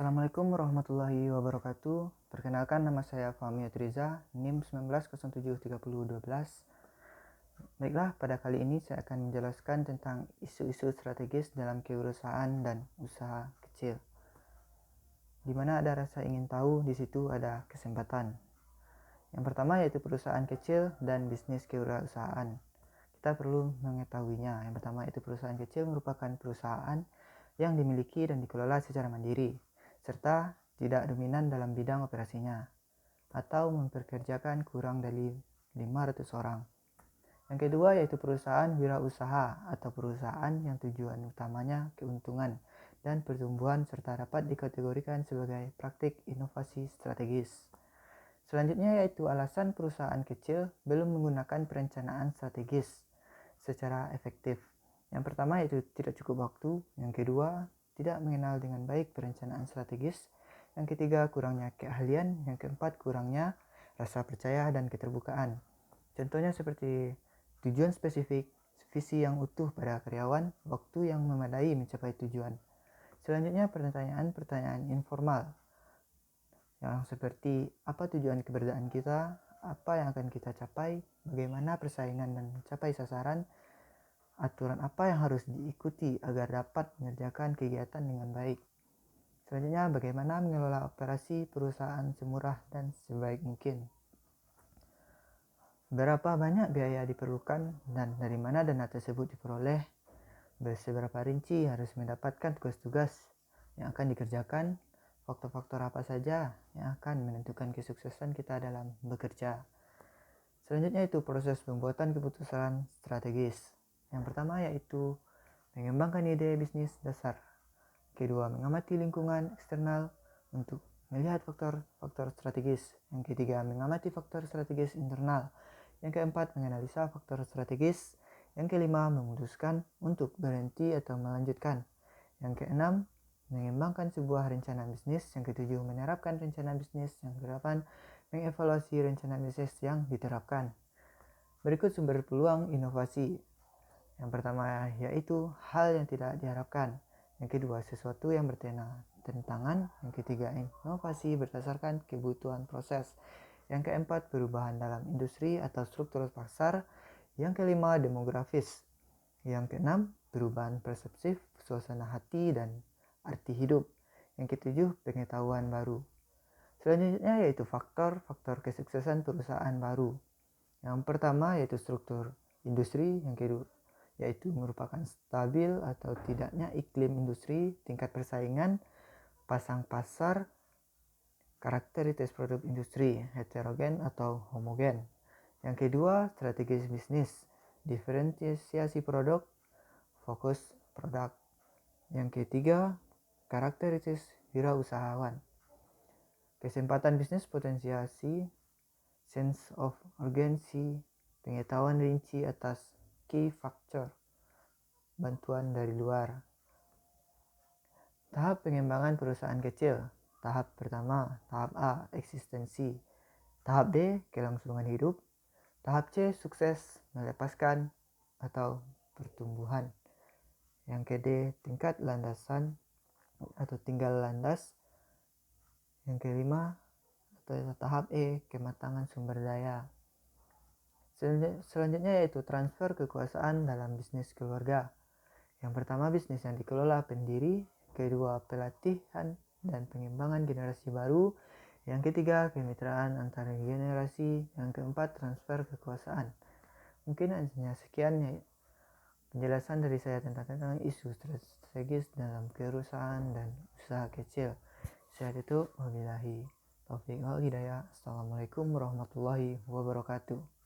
Assalamualaikum warahmatullahi wabarakatuh. Perkenalkan, nama saya Fahmi Triza, NIM 19073012. Baiklah, pada kali ini saya akan menjelaskan tentang isu-isu strategis dalam kewirausahaan dan usaha kecil. Di mana ada rasa ingin tahu, di situ ada kesempatan. Yang pertama yaitu perusahaan kecil dan bisnis kewirausahaan. Kita perlu mengetahuinya. Yang pertama yaitu perusahaan kecil merupakan perusahaan yang dimiliki dan dikelola secara mandiri, serta tidak dominan dalam bidang operasinya, atau mempekerjakan kurang dari 500 orang. Yang kedua yaitu perusahaan wirausaha atau perusahaan yang tujuan utamanya keuntungan dan pertumbuhan serta dapat dikategorikan sebagai praktik inovasi strategis. Selanjutnya yaitu alasan perusahaan kecil belum menggunakan perencanaan strategis secara efektif. Yang pertama yaitu tidak cukup waktu, yang kedua tidak mengenal dengan baik perencanaan strategis, yang ketiga kurangnya keahlian, yang keempat kurangnya rasa percaya dan keterbukaan. Contohnya seperti tujuan spesifik, visi yang utuh pada karyawan, waktu yang memadai mencapai tujuan. Selanjutnya pertanyaan informal yang seperti apa tujuan keberadaan kita, apa yang akan kita capai, bagaimana persaingan dan mencapai sasaran, aturan apa yang harus diikuti agar dapat mengerjakan kegiatan dengan baik. Selanjutnya, bagaimana mengelola operasi perusahaan semurah dan sebaik mungkin. Berapa banyak biaya diperlukan dan dari mana dana tersebut diperoleh. Berseberapa rinci harus mendapatkan tugas-tugas yang akan dikerjakan. Faktor-faktor apa saja yang akan menentukan kesuksesan kita dalam bekerja. Selanjutnya itu proses pembuatan keputusan strategis. Yang pertama yaitu mengembangkan ide bisnis dasar. Kedua, mengamati lingkungan eksternal untuk melihat faktor-faktor strategis. Yang ketiga, mengamati faktor strategis internal. Yang keempat, menganalisa faktor strategis. Yang kelima, memutuskan untuk berhenti atau melanjutkan. Yang keenam, mengembangkan sebuah rencana bisnis. Yang ketujuh, menerapkan rencana bisnis. Yang kedelapan, mengevaluasi rencana bisnis yang diterapkan. Berikut sumber peluang inovasi. Yang pertama yaitu hal yang tidak diharapkan. Yang kedua, sesuatu yang bertentangan. Yang ketiga, inovasi berdasarkan kebutuhan proses. Yang keempat, perubahan dalam industri atau struktur pasar. Yang kelima, demografis. Yang keenam, perubahan persepsi, suasana hati, dan arti hidup. Yang ketujuh, pengetahuan baru. Selanjutnya yaitu faktor-faktor kesuksesan perusahaan baru. Yang pertama yaitu struktur industri. Yang kedua yaitu merupakan stabil atau tidaknya iklim industri, tingkat persaingan, pasang pasar, karakteristik produk industri, heterogen atau homogen. Yang kedua, strategis bisnis, diferensiasi produk, fokus produk. Yang ketiga, karakteristik wirausahawan, kesempatan bisnis potensiasi, sense of urgency, pengetahuan rinci atas key factor, bantuan dari luar. Tahap pengembangan perusahaan kecil. Tahap pertama, tahap A, eksistensi. Tahap B, kelangsungan hidup. Tahap C, sukses, melepaskan atau pertumbuhan. Yang ke D, tingkat landasan atau tinggal landas. Yang kelima, atau tahap E, kematangan sumber daya. Selanjutnya yaitu transfer kekuasaan dalam bisnis keluarga. Yang pertama, bisnis yang dikelola pendiri. Kedua, pelatihan dan pengembangan generasi baru. Yang ketiga, kemitraan antar generasi. Yang keempat, transfer kekuasaan. Mungkin hanya sekian ya penjelasan dari saya tentang isu strategis dalam kewirausahaan dan usaha kecil. Saya tutup, wabillahi taufiq wal hidayah. Assalamualaikum warahmatullahi wabarakatuh.